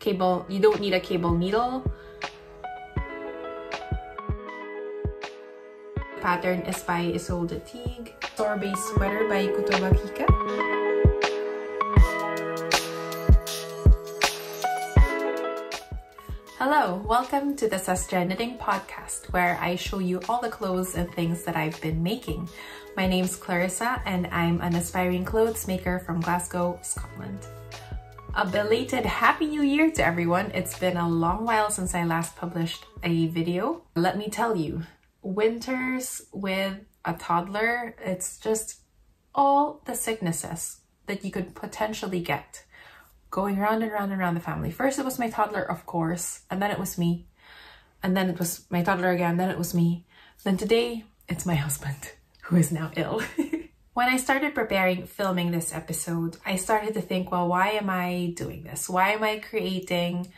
you don't need a cable needle. The pattern is by Isolde Teague. Sorbet sweater by Kika. Hello, welcome to the Sastre Knitting Podcast, where I show you all the clothes and things that I've been making. My name's Clarissa and I'm an aspiring clothes maker from Glasgow, Scotland. A belated Happy New Year to everyone. It's been a long while since I last published a video. Let me tell you, winters with a toddler, it's just all the sicknesses that you could potentially get going round and round and round the family. First it was my toddler, of course, and then it was me. And then it was my toddler again, then it was me. Then today, it's my husband, who is now ill. When I started filming this episode, I started to think, well, why am I doing this? Why am I creating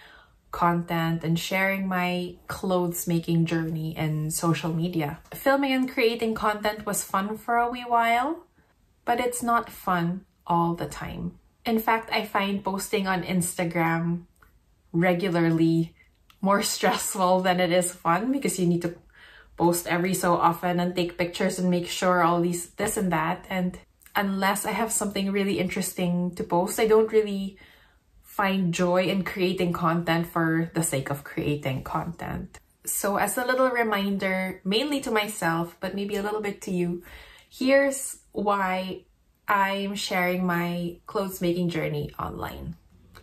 content and sharing my clothes making journey in social media? Filming and creating content was fun for a wee while, but it's not fun all the time. In fact, I find posting on Instagram regularly more stressful than it is fun, because you need to post every so often and take pictures and make sure all this and that. And unless I have something really interesting to post, I don't really find joy in creating content for the sake of creating content. So as a little reminder, mainly to myself, but maybe a little bit to you, here's why I'm sharing my clothes making journey online.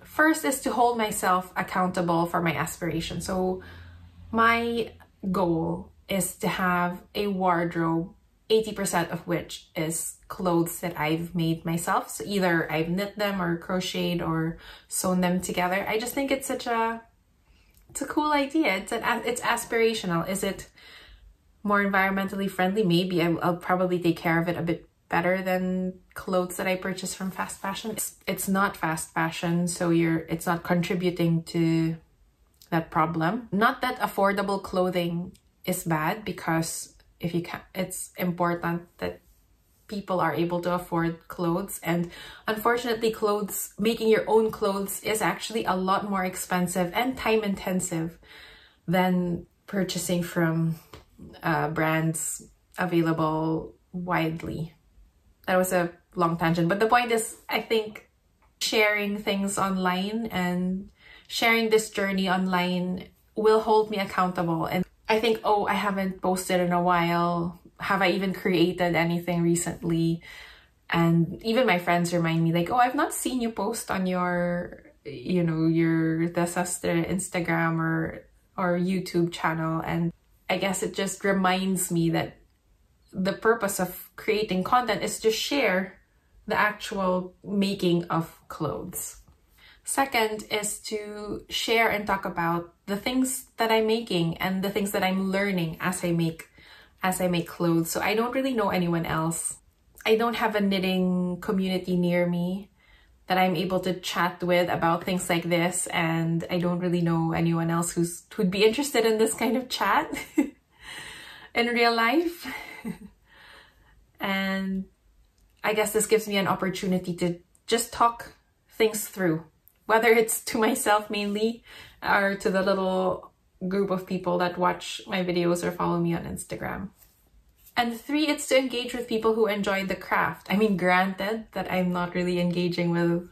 First is to hold myself accountable for my aspirations. So my goal is to have a wardrobe, 80% of which is clothes that I've made myself. So either I've knit them or crocheted or sewn them together. I just think it's it's a cool idea. It's aspirational. Is it more environmentally friendly? Maybe. I'll probably take care of it a bit better than clothes that I purchase from fast fashion. It's not fast fashion, so it's not contributing to that problem. Not that affordable clothing is bad, because if you can, it's important that people are able to afford clothes. And unfortunately, making your own clothes is actually a lot more expensive and time intensive than purchasing from brands available widely. That was a long tangent, but the point is, I think sharing things online and sharing this journey online will hold me accountable. And I think, oh, I haven't posted in a while. Have I even created anything recently? And even my friends remind me, like, oh, I've not seen you post on your the Sastre Instagram or YouTube channel. And I guess it just reminds me that the purpose of creating content is to share the actual making of clothes. Second is to share and talk about the things that I'm making and the things that I'm learning as I make clothes. So I don't really know anyone else. I don't have a knitting community near me that I'm able to chat with about things like this, and I don't really know anyone else who'd be interested in this kind of chat in real life. And I guess this gives me an opportunity to just talk things through, whether it's to myself mainly or to the little group of people that watch my videos or follow me on Instagram. And three, it's to engage with people who enjoy the craft. I mean, granted that I'm not really engaging with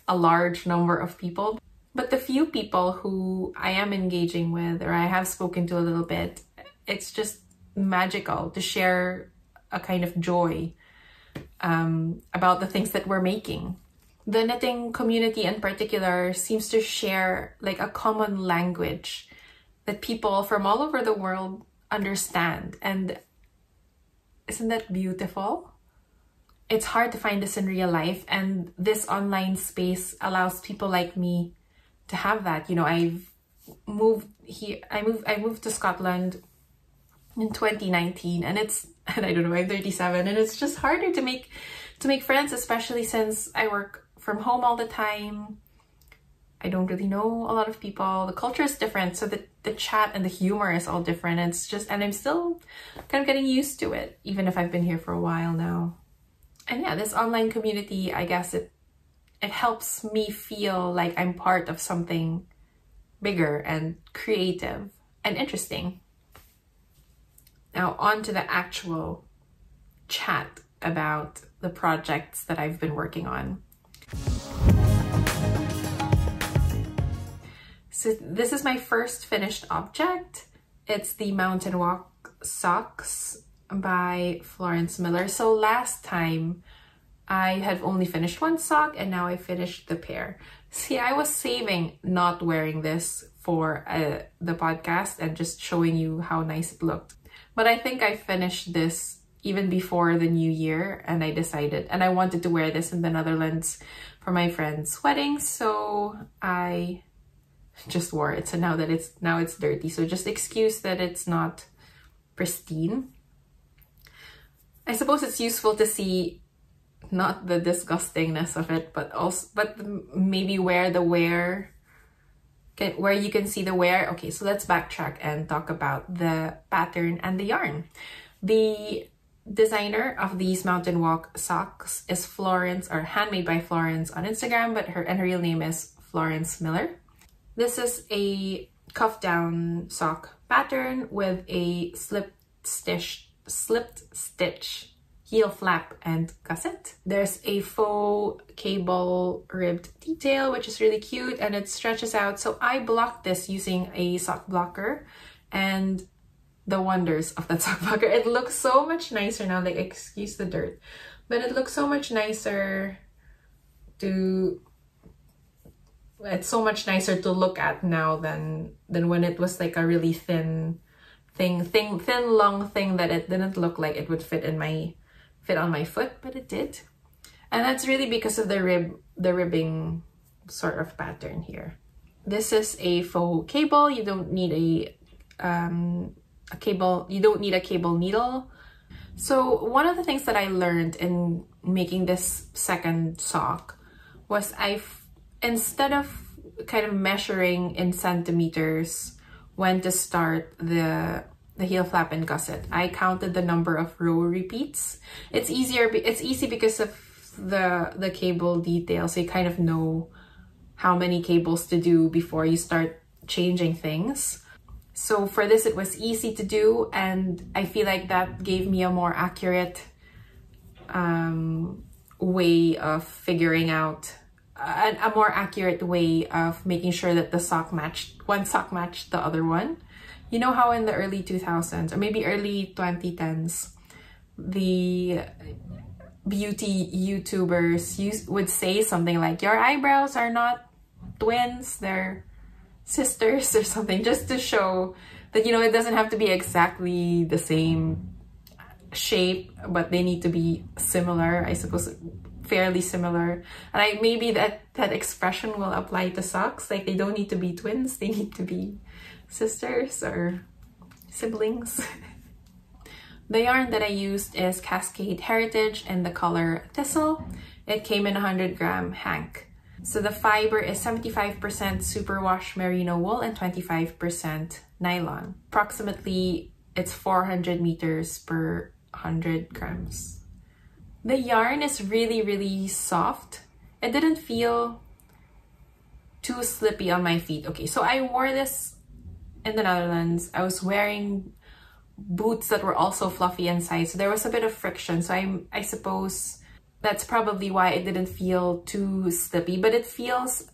a large number of people, but the few people who I am engaging with or I have spoken to a little bit, it's just magical to share a kind of joy about the things that we're making. The knitting community in particular seems to share like a common language that people from all over the world understand. And isn't that beautiful? It's hard to find this in real life, and this online space allows people like me to have that. You know, I moved to Scotland in 2019, and I don't know, I'm 37, and it's just harder to make friends, especially since I work from home all the time. I don't really know a lot of people. The culture is different, so the chat and the humor is all different. And I'm still kind of getting used to it, even if I've been here for a while now. And yeah, this online community, I guess it it helps me feel like I'm part of something bigger and creative and interesting. Now on to the actual chat about the projects that I've been working on. So this is my first finished object. It's the Mountain Walk socks by Florence Miller. So last time I had only finished one sock and now I finished the pair. See, I was saving not wearing this for the podcast and just showing you how nice it looked. But I think I finished this even before the new year, and I decided, and I wanted to wear this in the Netherlands for my friend's wedding, so I just wore it. So now it's dirty, so just excuse that it's not pristine. I suppose it's useful to see not the disgustingness of it, but maybe where you can see the wear. Okay, so let's backtrack and talk about the pattern and the yarn. The designer of these Mountain Walk socks is Florence, or Handmade by Florence on Instagram, but her real name is Florence Miller. This is a cuff down sock pattern with a slipped stitch heel flap and gusset. There's a faux cable ribbed detail, which is really cute, and it stretches out. So I blocked this using a sock blocker, and the wonders of that sock blocker. It looks so much nicer now, like, excuse the dirt, but it looks so much nicer it's so much nicer to look at now than when it was like a really thin long thing that it didn't look like it would fit on my foot, but it did. And that's really because of the ribbing sort of pattern here. This is a faux cable. You don't need a cable needle. So one of the things that I learned in making this second sock was instead of kind of measuring in centimeters when to start the heel flap and gusset, I counted the number of row repeats. It's easy because of the cable detail, so you kind of know how many cables to do before you start changing things. So for this, it was easy to do, and I feel like that gave me a more accurate way of figuring out a more accurate way of making sure that one sock matched the other one. You know how in the early 2000s or maybe early 2010s, the beauty YouTubers would say something like, your eyebrows are not twins, they're sisters or something, just to show that, you know, it doesn't have to be exactly the same shape, but they need to be similar, I suppose, fairly similar. And maybe that expression will apply to socks, like they don't need to be twins, they need to be sisters or siblings. The yarn that I used is Cascade Heritage in the color Thistle. It came in 100-gram hank. So the fiber is 75% superwash merino wool and 25% nylon. Approximately, it's 400 meters per 100 grams. The yarn is really, really soft. It didn't feel too slippy on my feet. Okay, so I wore this in the Netherlands. I was wearing boots that were also fluffy inside, so there was a bit of friction. So I suppose that's probably why it didn't feel too slippy, but it feels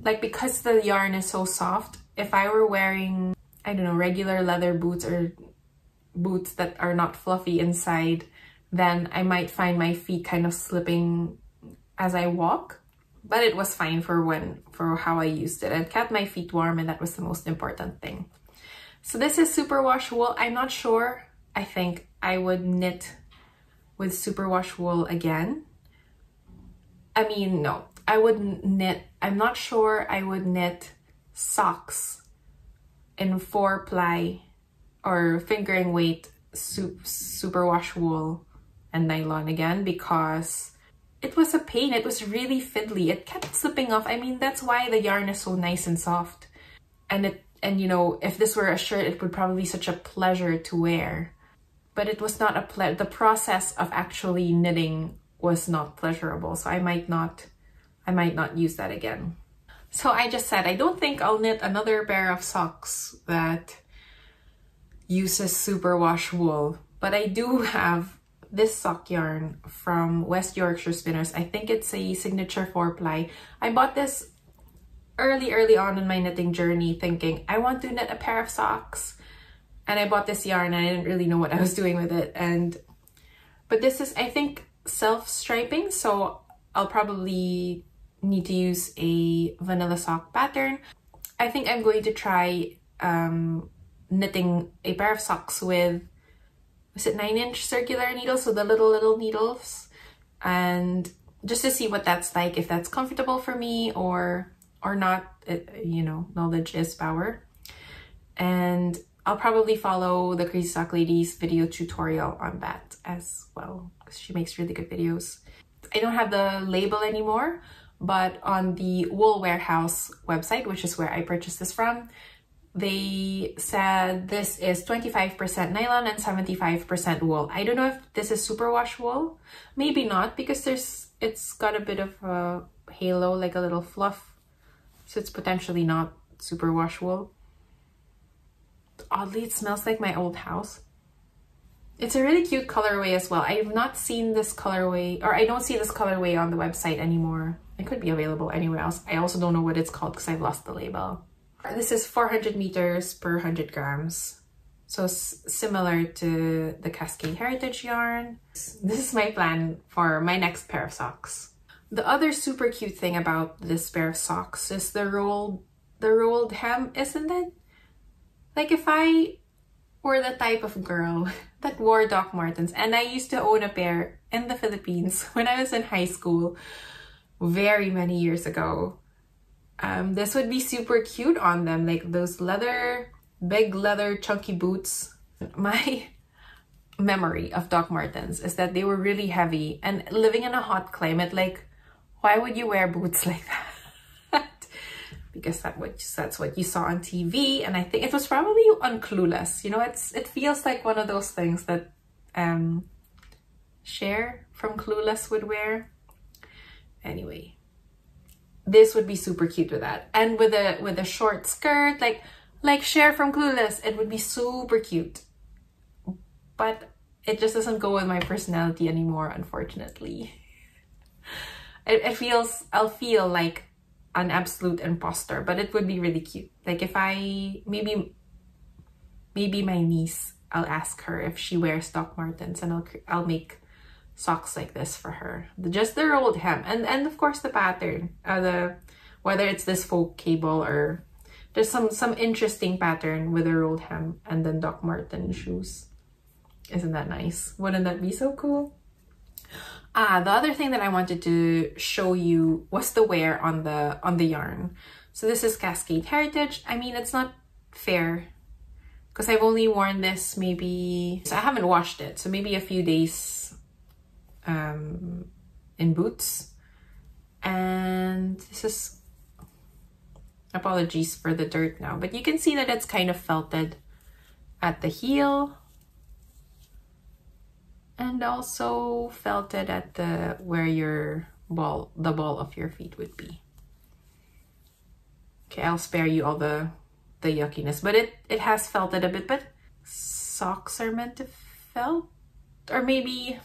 like, because the yarn is so soft, if I were wearing, I don't know, regular leather boots or boots that are not fluffy inside, then I might find my feet kind of slipping as I walk. But it was fine for how I used it. It kept my feet warm, and that was the most important thing. So this is superwash wool. I'm not sure. I think I would knit with superwash wool again. I mean, no, I wouldn't knit. I'm not sure I would knit socks in 4-ply or fingering weight superwash wool and nylon again, because it was a pain. It was really fiddly. It kept slipping off. I mean, that's why the yarn is so nice and soft. And you know, if this were a shirt, it would probably be such a pleasure to wear. But it was not a pleasure. The process of actually knitting was not pleasurable. So I might not I might not use that again. So I just said, I don't think I'll knit another pair of socks that uses superwash wool, but I do have this sock yarn from West Yorkshire Spinners. I think it's a signature 4-ply. I bought this early on in my knitting journey thinking I want to knit a pair of socks, and I bought this yarn and I didn't really know what I was doing with it. But this is, I think, self-striping, so I'll probably need to use a vanilla sock pattern. I think I'm going to try knitting a pair of socks with, is it 9-inch circular needles, so the little needles, and just to see what that's like, if that's comfortable for me or not. You know, knowledge is power. And I'll probably follow the Crazy Sock Lady's video tutorial on that as well, because she makes really good videos. I don't have the label anymore, but on the Wool Warehouse website, which is where I purchased this from, they said this is 25% nylon and 75% wool. I don't know if this is superwash wool. Maybe not, because it's got a bit of a halo, like a little fluff. So it's potentially not superwash wool. Oddly, it smells like my old house. It's a really cute colorway as well. I have not seen this colorway, or I don't see this colorway on the website anymore. It could be available anywhere else. I also don't know what it's called because I've lost the label. This is 400 meters per 100 grams. So similar to the Cascade Heritage yarn. This is my plan for my next pair of socks. The other super cute thing about this pair of socks is the rolled hem, isn't it? Like, if I were the type of girl that wore Doc Martens, and I used to own a pair in the Philippines when I was in high school very many years ago, this would be super cute on them, like those big leather chunky boots. My memory of Doc Martens is that they were really heavy, and living in a hot climate, like, why would you wear boots like that? Because that's what you saw on TV, and I think it was probably on Clueless. You know, it feels like one of those things that Cher from Clueless would wear. Anyway, this would be super cute with that, and with a short skirt, like Cher from Clueless, it would be super cute. But it just doesn't go with my personality anymore, unfortunately. I'll feel like an absolute imposter, but it would be really cute. Like, if I, maybe my niece, I'll ask her if she wears Doc Martens, and I'll make socks like this for her. Just the rolled hem, and of course the pattern, whether it's this folk cable or there's some interesting pattern with a rolled hem and then Doc Marten shoes. Isn't that nice? Wouldn't that be so cool? The other thing that I wanted to show you was the wear on the yarn. So this is Cascade Heritage. I mean, it's not fair because I've only worn this so I haven't washed it, so maybe a few days in boots. And this is, apologies for the dirt now, but you can see that it's kind of felted at the heel, and also felted at where the ball of your feet would be. Okay, I'll spare you all the yuckiness, but it has felted a bit, but socks are meant to felt, or maybe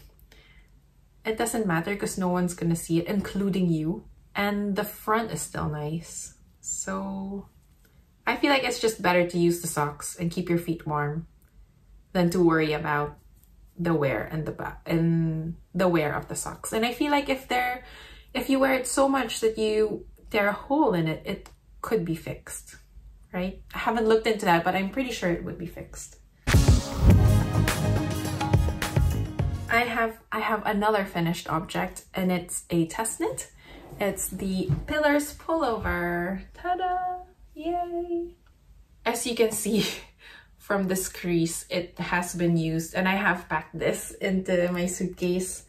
it doesn't matter because no one's gonna see it, including you. And the front is still nice. So I feel like it's just better to use the socks and keep your feet warm than to worry about the wear and the wear of the socks. And I feel like if you wear it so much that you tear a hole in it, it could be fixed, right? I haven't looked into that, but I'm pretty sure it would be fixed. I have another finished object, and it's a test knit. It's the Pillars pullover. Ta-da! Yay! As you can see from this crease, it has been used, and I have packed this into my suitcase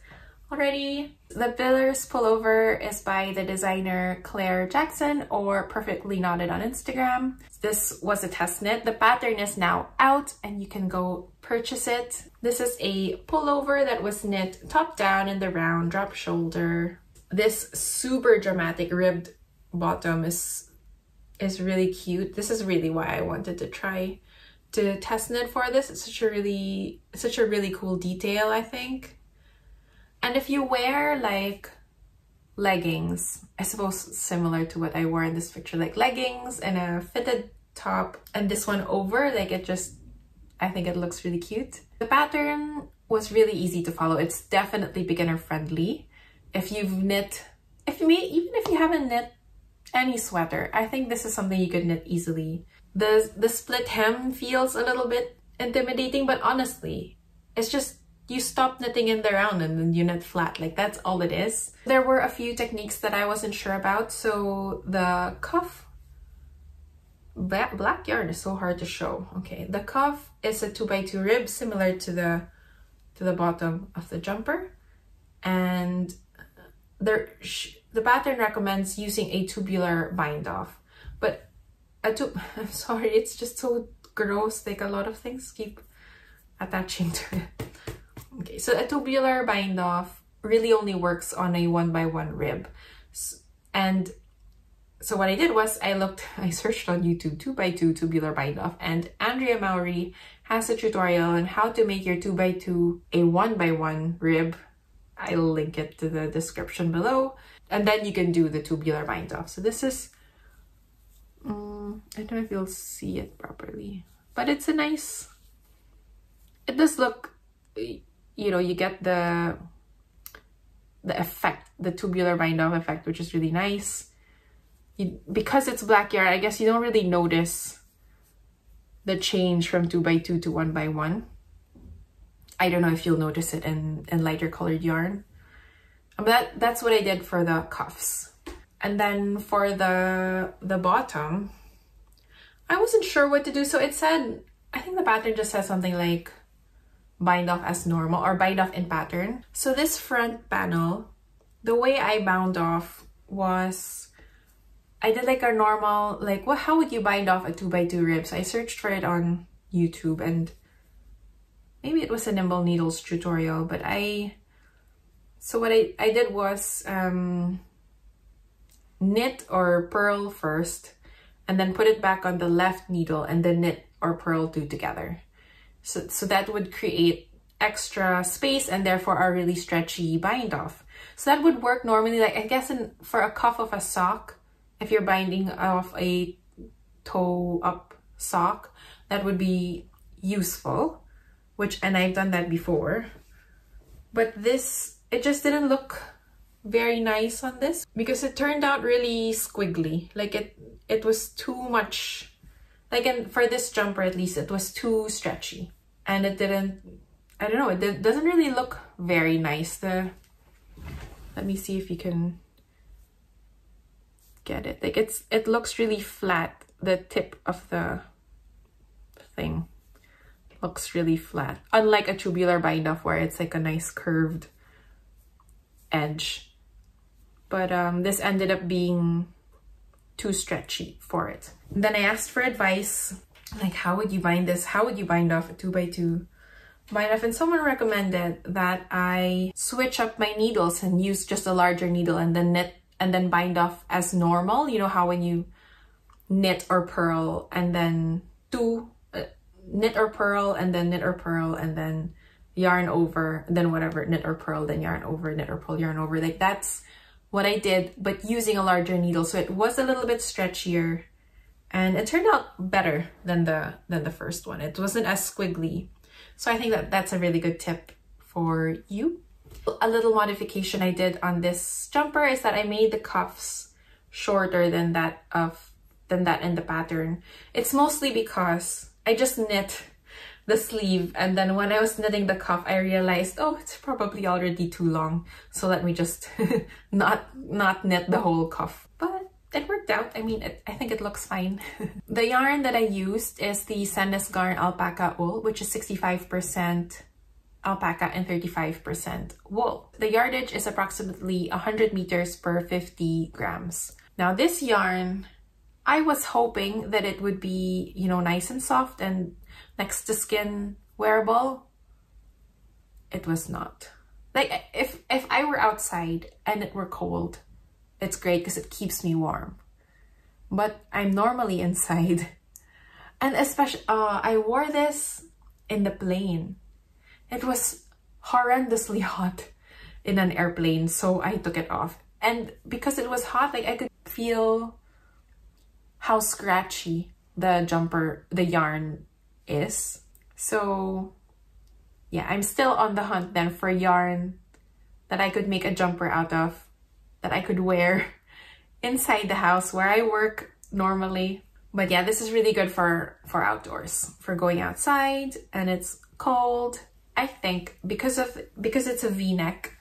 already. The Pillars pullover is by the designer Claire Jackson, or Perfectly Knotted on Instagram. This was a test knit. The pattern is now out and you can go purchase it. This is a pullover that was knit top down in the round drop shoulder. This super dramatic ribbed bottom is really cute. This is really why I wanted to try to test knit for this. It's such a really cool detail, I think. And if you wear like leggings, I suppose similar to what I wore in this picture, like leggings and a fitted top and this one over, like I think it looks really cute. The pattern was really easy to follow. It's definitely beginner friendly. If you've knit, even if you haven't knit any sweater, I think this is something you could knit easily. The split hem feels a little bit intimidating, but honestly, it's just you stop knitting in the round and then you knit flat. Like, that's all it is. There were a few techniques that I wasn't sure about. So the cuff, black yarn is so hard to show. Okay, the cuff is a 2x2 rib similar to the bottom of the jumper, and the pattern recommends using a tubular bind off, but I'm sorry, it's just so gross. Like, a lot of things keep attaching to it. Okay, so a tubular bind off really only works on a 1x1 rib. And so what I did was I searched on YouTube 2x2 tubular bind off, and Andrea Mowry has a tutorial on how to make your 2x2 a 1x1 rib. I'll link it to the description below, and then you can do the tubular bind off. So this is, I don't know if you'll see it properly, but it's a nice, it does look, you know, you get the effect, the tubular bind off effect, which is really nice. Because it's black yarn, I guess you don't really notice the change from 2x2 to 1x1. I don't know if you'll notice it in lighter colored yarn. But that's what I did for the cuffs. And then for the bottom, I wasn't sure what to do. So it said, I think the pattern just says something like bind off as normal or bind off in pattern. So this front panel, the way I bound off was, I did like a normal, like, well, how would you bind off a 2x2 rib? So I searched for it on YouTube, and maybe it was a Nimble Needles tutorial, but so what I did was knit or purl first, and then put it back on the left needle, and then knit or purl two together. So that would create extra space and therefore a really stretchy bind off. So that would work normally, like, I guess for a cuff of a sock, if you're binding off a toe up sock, that would be useful, and I've done that before. But this, it just didn't look very nice on this because it turned out really squiggly. Like it was too much, like for this jumper at least, it was too stretchy. And it didn't, I don't know, it doesn't really look very nice. Let me see if you can get it. Like it looks really flat. The tip of the thing looks really flat, unlike a tubular bind off where it's like a nice curved edge. But this ended up being too stretchy for it. And then I asked for advice, like, how would you bind this? How would you bind off a 2x2 bind off? And someone recommended that I switch up my needles and use just a larger needle and then knit and then bind off as normal. You know how when you knit or purl and then knit or purl and then knit or purl and then yarn over, and then whatever, knit or purl, then yarn over, knit or purl, yarn over. Like, that's what I did, but using a larger needle. So it was a little bit stretchier, and it turned out better than the first one. It wasn't as squiggly. So I think that's a really good tip for you. A little modification I did on this jumper is that I made the cuffs shorter than that in the pattern. It's mostly because I just knit the sleeve, and then when I was knitting the cuff, I realized, oh, it's probably already too long, so let me just not knit the whole cuff. But it worked out. I mean, I think it looks fine. The yarn that I used is the Sandnes garn Alpakka Ull, which is 65% alpaca and 35% wool. The yardage is approximately 100 meters per 50 grams. Now this yarn, I was hoping that it would be, you know, nice and soft and next to skin wearable. It was not. Like if I were outside and it were cold, it's great because it keeps me warm. But I'm normally inside. And especially, I wore this in the plane. It was horrendously hot in an airplane, so I took it off. And because it was hot, like I could feel how scratchy the yarn is. So yeah, I'm still on the hunt then for yarn that I could make a jumper out of, that I could wear inside the house where I work normally. But yeah, this is really good for outdoors, for going outside and it's cold. I think because it's a V-neck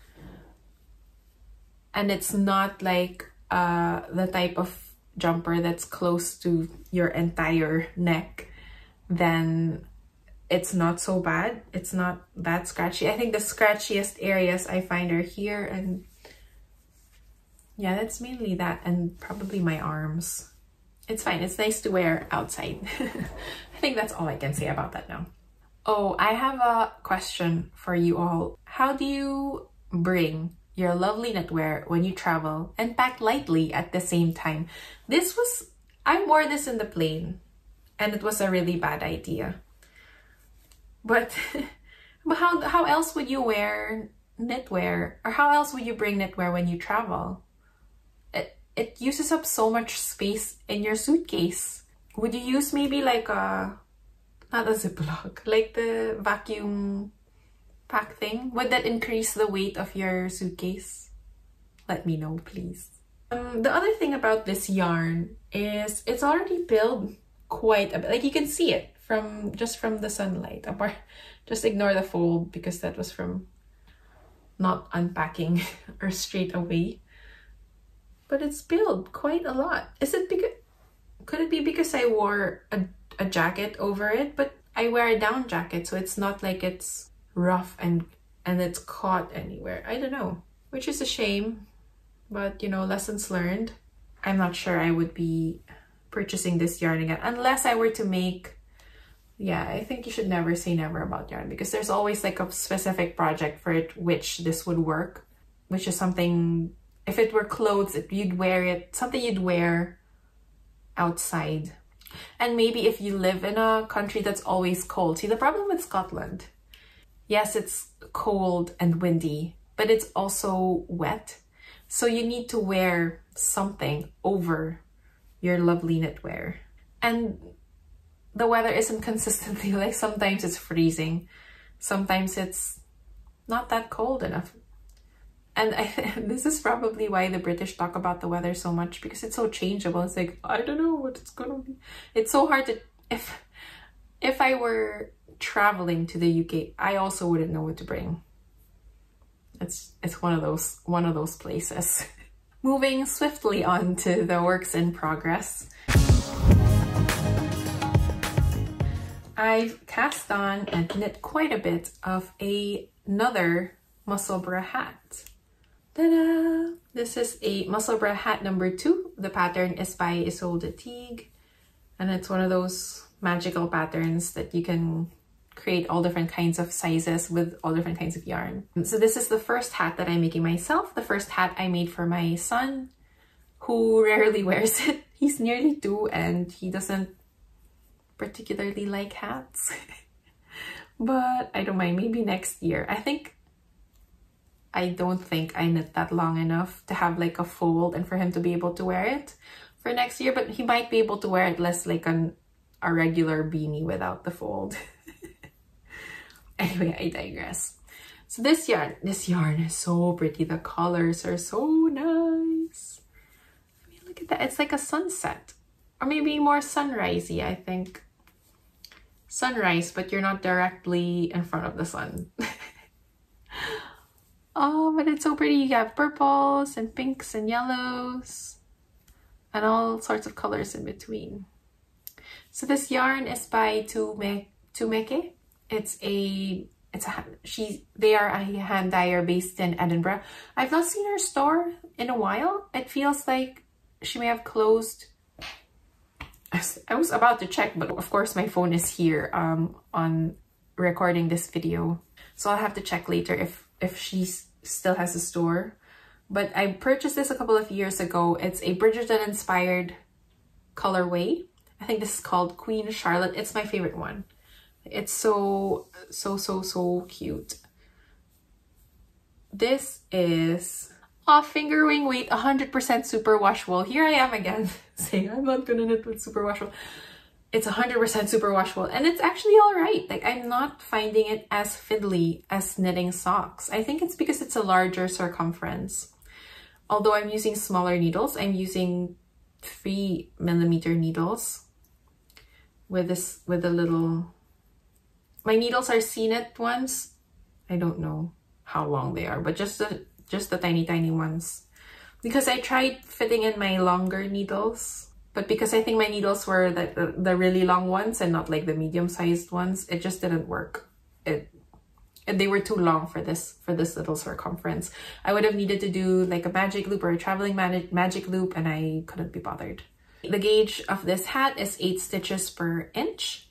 and it's not like the type of jumper that's close to your entire neck, then it's not so bad. It's not that scratchy. I think the scratchiest areas I find are here, and yeah, that's mainly that, and probably my arms. It's fine. It's nice to wear outside. I think that's all I can say about that now. Oh, I have a question for you all. How do you bring your lovely knitwear when you travel and pack lightly at the same time? I wore this in the plane and it was a really bad idea. But how else would you wear knitwear? Or how else would you bring knitwear when you travel? It uses up so much space in your suitcase. Would you use maybe like not a Ziploc, like the vacuum pack thing? Would that increase the weight of your suitcase? Let me know, please. The other thing about this yarn is it's already peeled quite a bit. Like you can see it just from the sunlight. Just ignore the fold because that was from not unpacking or straight away. But it's peeled quite a lot. Could it be because I wore a jacket over it? But I wear a down jacket, so it's not like it's rough and it's caught anywhere. I don't know, which is a shame, but you know, lessons learned. I'm not sure I would be purchasing this yarn again unless I were to make, yeah, I think you should never say never about yarn, because there's always like a specific project for it which this would work, which is something, if it were clothes, you'd wear it, something you'd wear outside. And maybe if you live in a country that's always cold. See, the problem with Scotland, yes, it's cold and windy, but it's also wet. So you need to wear something over your lovely knitwear. And the weather isn't consistently, like sometimes it's freezing, sometimes it's not that cold enough. And this is probably why the British talk about the weather so much, because it's so changeable. It's like, I don't know what it's gonna be. It's so hard to, if I were traveling to the UK, I also wouldn't know what to bring. It's one of those places. Moving swiftly on to the works in progress. I've cast on and knit quite a bit of another Musselburgh hat. Ta-da! This is a Musselburgh hat number 2. The pattern is by Isolde Teague, and it's one of those magical patterns that you can create all different kinds of sizes with all different kinds of yarn. So this is the first hat that I'm making myself, the first hat I made for my son, who rarely wears it. He's nearly 2 and he doesn't particularly like hats. But I don't mind, maybe next year. I don't think I knit that long enough to have like a fold and for him to be able to wear it for next year, but he might be able to wear it less like a regular beanie without the fold. Anyway, I digress. So this yarn is so pretty. The colors are so nice. I mean, look at that. It's like a sunset, or maybe more sunrisey, I think. Sunrise, but you're not directly in front of the sun. Oh, but it's so pretty. You have purples and pinks and yellows and all sorts of colors in between. So this yarn is by Tumeke. They are a hand dyer based in Edinburgh. I've not seen her store in a while. It feels like she may have closed. I was about to check, but of course my phone is here on recording this video. So I'll have to check later if if she still has a store. But I purchased this a couple of years ago. It's a Bridgerton inspired colorway. I think this is called Queen Charlotte. It's my favorite one. It's so cute. This is finger wing weight 100% superwash wool. Here I am again saying I'm not gonna knit with superwash wool. It's 100% superwash wool, and it's actually all right. Like, I'm not finding it as fiddly as knitting socks. I think it's because it's a larger circumference. Although I'm using smaller needles, I'm using 3mm needles with a little. My needles are C-knit ones. I don't know how long they are, but just the tiny ones. Because I tried fitting in my longer needles, but because I think my needles were the really long ones and not like the medium-sized ones, it just didn't work. They were too long for this little circumference. I would have needed to do like a magic loop or a traveling magic loop, and I couldn't be bothered. The gauge of this hat is 8 stitches per inch.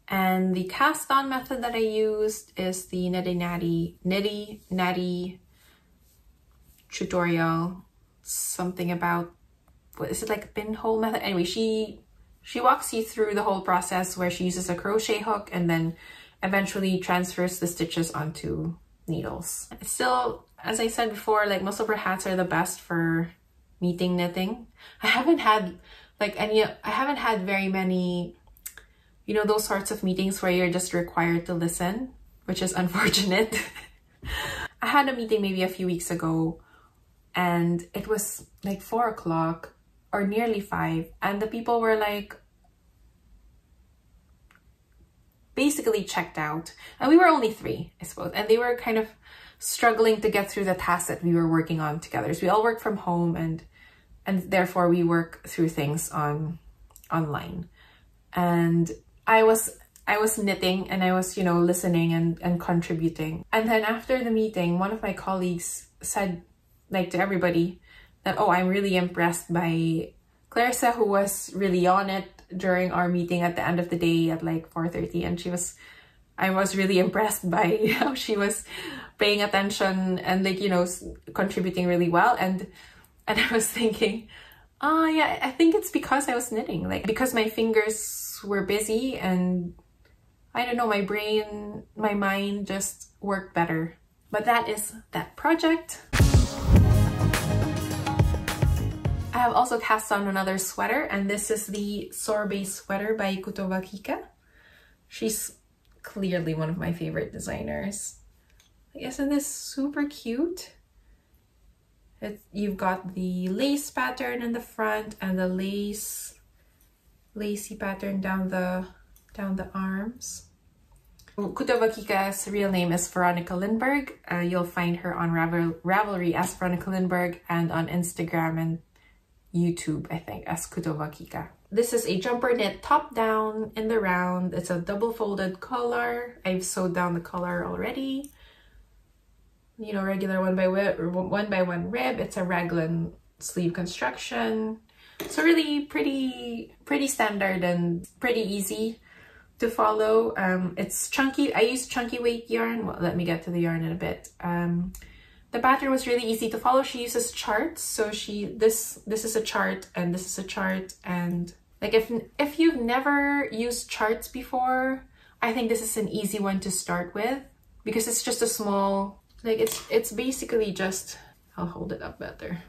And the cast on method that I used is the Nitty Natty tutorial. Something about, what is it, like a pinhole method? Anyway, she walks you through the whole process where she uses a crochet hook and then eventually transfers the stitches onto needles. It's still, as I said before, like Musselburgh hats are the best for meeting knitting. I haven't had very many, you know, those sorts of meetings where you're just required to listen, which is unfortunate. I had a meeting maybe a few weeks ago, and it was like 4 o'clock or nearly 5, and the people were like basically checked out, and we were only 3, I suppose, and they were kind of struggling to get through the tasks that we were working on together. So we all work from home, and therefore we work through things online. And I was knitting, and I was, you know, listening and contributing. And then after the meeting, one of my colleagues said, like, to everybody that, oh, I'm really impressed by Clarissa, who was really on it during our meeting at the end of the day at like 4:30, and I was really impressed by how she was paying attention and, like, you know, contributing really well. And I was thinking, oh yeah, I think it's because I was knitting, like, because my fingers were busy, and I don't know, my mind just worked better. But that is that project. I have also cast on another sweater, and this is the Sorbet sweater by Kika. She's clearly one of my favorite designers. Isn't this super cute? You've got the lace pattern in the front and the lacy pattern down the arms. Kika's real name is Veronica Lindberg. You'll find her on Ravelry as Veronica Lindberg, and on Instagram and YouTube, I think, as Kika. This is a jumper knit top down in the round. It's a double folded collar. I've sewed down the collar already. You know, regular one by one rib. It's a raglan sleeve construction. So really pretty standard and pretty easy to follow. It's chunky. I use chunky weight yarn. Well, let me get to the yarn in a bit. The pattern was really easy to follow. She uses charts. So this is a chart, and this is a chart. And like, if you've never used charts before, I think this is an easy one to start with, because it's just a small, like, it's basically just, I'll hold it up better.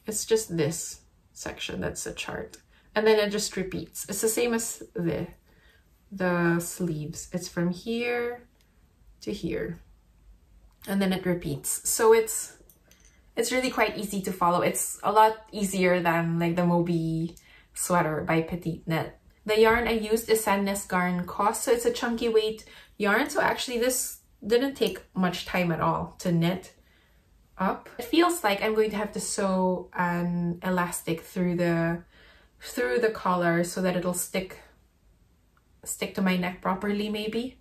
It's just this section that's a chart, and then it just repeats. It's the same as the sleeves. It's from here to here, and then it repeats. So it's really quite easy to follow. It's a lot easier than like the Moby sweater by Petite Knit. The yarn I used is Sandnes garn cos, so it's a chunky weight yarn. So actually this didn't take much time at all to knit up. It feels like I'm going to have to sew an elastic through the collar so that it'll stick to my neck properly, maybe.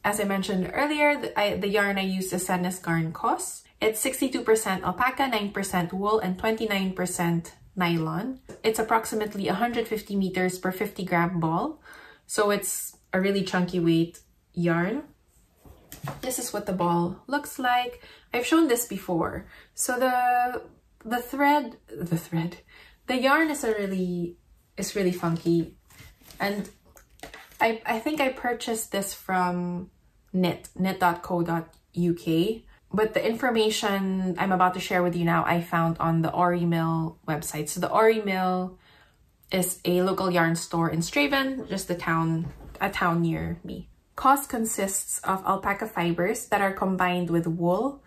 As I mentioned earlier, the yarn I used is Sandnes garn cos. It's 62% alpaca, 9% wool, and 29% nylon. It's approximately 150 meters per 50-gram ball, so it's a really chunky weight yarn. This is what the ball looks like. I've shown this before. So the yarn is really funky, and I think I purchased this from knit.co.uk, but the information I'm about to share with you now I found on the Ori Mill website. So the Ori Mill is a local yarn store in Straven, just a town near me. Cost consists of alpaca fibers that are combined with wool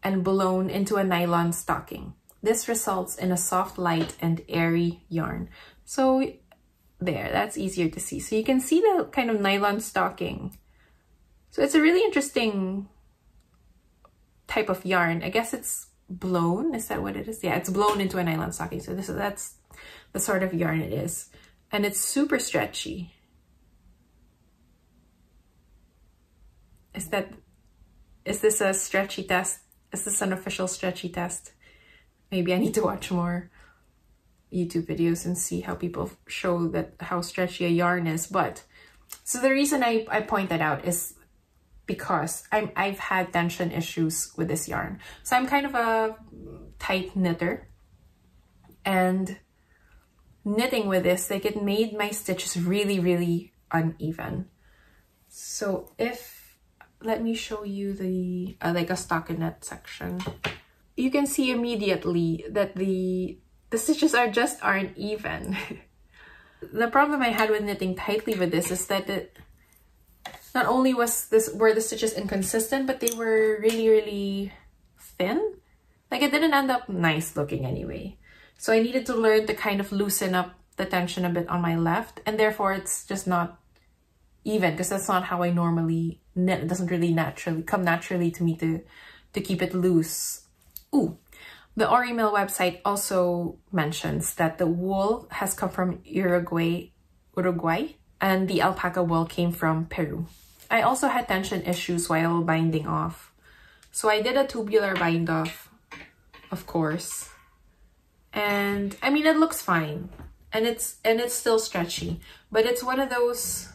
and blown into a nylon stocking. This results in a soft, light, and airy yarn. So there, that's easier to see. So you can see the kind of nylon stocking. So it's a really interesting type of yarn. I guess it's blown. Is that what it is? Yeah, it's blown into a nylon stocking. So that's the sort of yarn it is. And it's super stretchy. Is this a stretchy test? Is this an official stretchy test? Maybe I need to watch more YouTube videos and see how people show how stretchy a yarn is. But so the reason I point that out is because I've had tension issues with this yarn. So I'm kind of a tight knitter, and knitting with this, like, it made my stitches really, really uneven. So let me show you the like a stockinette section. You can see immediately that the stitches aren't even. The problem I had with knitting tightly with this is that not only were the stitches inconsistent, but they were really, really thin. Like, it didn't end up nice looking anyway. So I needed to learn to kind of loosen up the tension a bit on my left, and therefore it's just not even, because that's not how I normally knit. It doesn't really come naturally to me to keep it loose. Ooh, the Ori Mill website also mentions that the wool has come from Uruguay, and the alpaca wool came from Peru. I also had tension issues while binding off. So I did a tubular bind off, of course. And I mean, it looks fine. And it's still stretchy, but it's one of those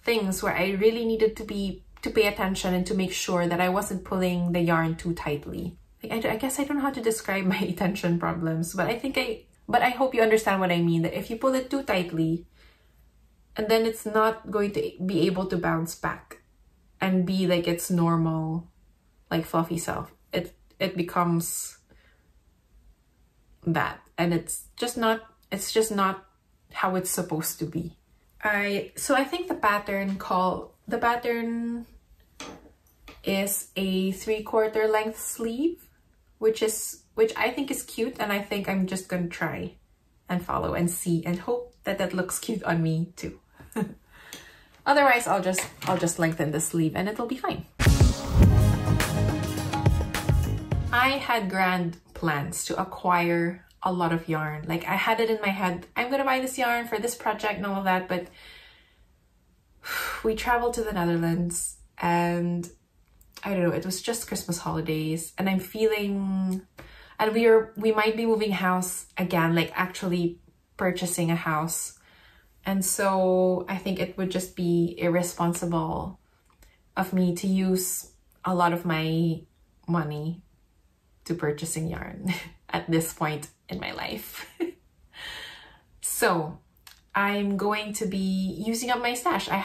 things where I really needed to pay attention and to make sure that I wasn't pulling the yarn too tightly. Like, I guess I don't know how to describe my tension problems, but I hope you understand what I mean, that if you pull it too tightly, and then it's not going to be able to bounce back and be like its normal, like, fluffy self. It becomes that, and it's just not how it's supposed to be. So I think the pattern is a 3/4 length sleeve, which I think is cute, and I think I'm just gonna try and follow and see and hope that looks cute on me too. Otherwise, I'll just lengthen the sleeve and it'll be fine. I had grand plans to acquire a lot of yarn. Like, I had it in my head, I'm gonna buy this yarn for this project and all of that, but we traveled to the Netherlands, and I don't know, it was just Christmas holidays, and I'm feeling, and we might be moving house again, like actually purchasing a house. And so I think it would just be irresponsible of me to use a lot of my money to purchasing yarn at this point in my life. So I'm going to be using up my stash. I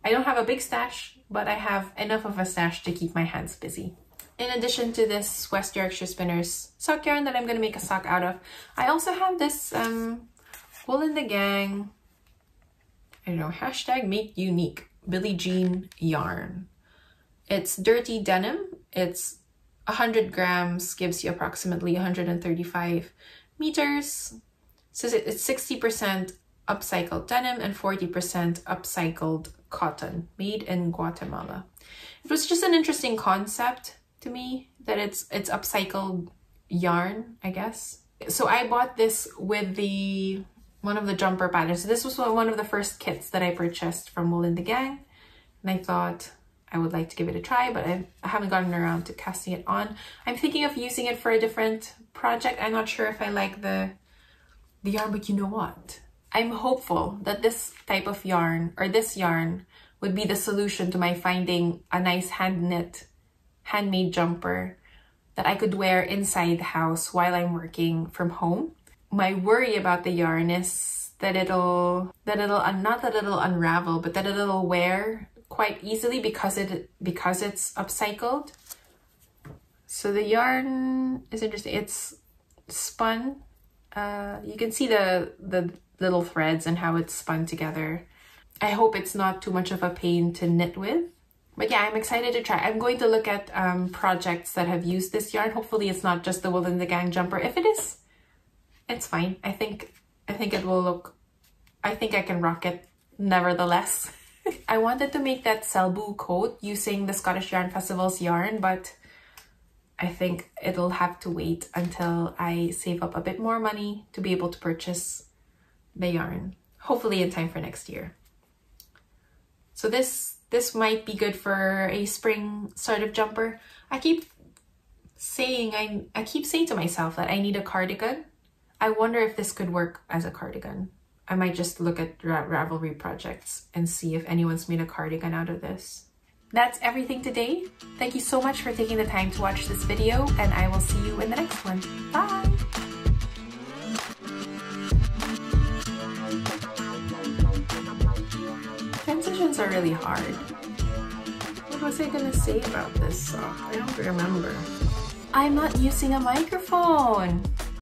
don't have a big stash, but I have enough of a stash to keep my hands busy. In addition to this West Yorkshire Spinners sock yarn that I'm going to make a sock out of, I also have this Wool in the Gang, I don't know, #MakeUnique Billie Jean yarn. It's dirty denim. It's 100 grams, gives you approximately 135 meters. So it's 60% upcycled denim and 40% upcycled cotton, made in Guatemala. It was just an interesting concept to me that it's upcycled yarn, I guess. So I bought this with one of the jumper patterns. So this was one of the first kits that I purchased from Wool in the Gang, and I thought I would like to give it a try, but I haven't gotten around to casting it on. I'm thinking of using it for a different project. I'm not sure if I like the yarn, but you know what? I'm hopeful that this type of yarn, or this yarn, would be the solution to my finding a nice handmade jumper that I could wear inside the house while I'm working from home. My worry about the yarn is that it'll not that it'll unravel, but that it'll wear quite easily because it's upcycled. So the yarn is interesting. It's spun. You can see the little threads and how it's spun together. I hope it's not too much of a pain to knit with. But yeah, I'm excited to try. I'm going to look at projects that have used this yarn. Hopefully it's not just the Wool in the Gang jumper. If it is, it's fine. I think it will look, I think I can rock it nevertheless. I wanted to make that Selbu coat using the Scottish Yarn Festival's yarn, but I think it'll have to wait until I save up a bit more money to be able to purchase the yarn. Hopefully in time for next year. So this might be good for a spring sort of jumper. I keep saying to myself that I need a cardigan. I wonder if this could work as a cardigan. I might just look at Ravelry projects and see if anyone's made a cardigan out of this. That's everything today. Thank you so much for taking the time to watch this video, and I will see you in the next one. Bye! Transitions are really hard. What was I gonna say about this sock? I don't remember. I'm not using a microphone.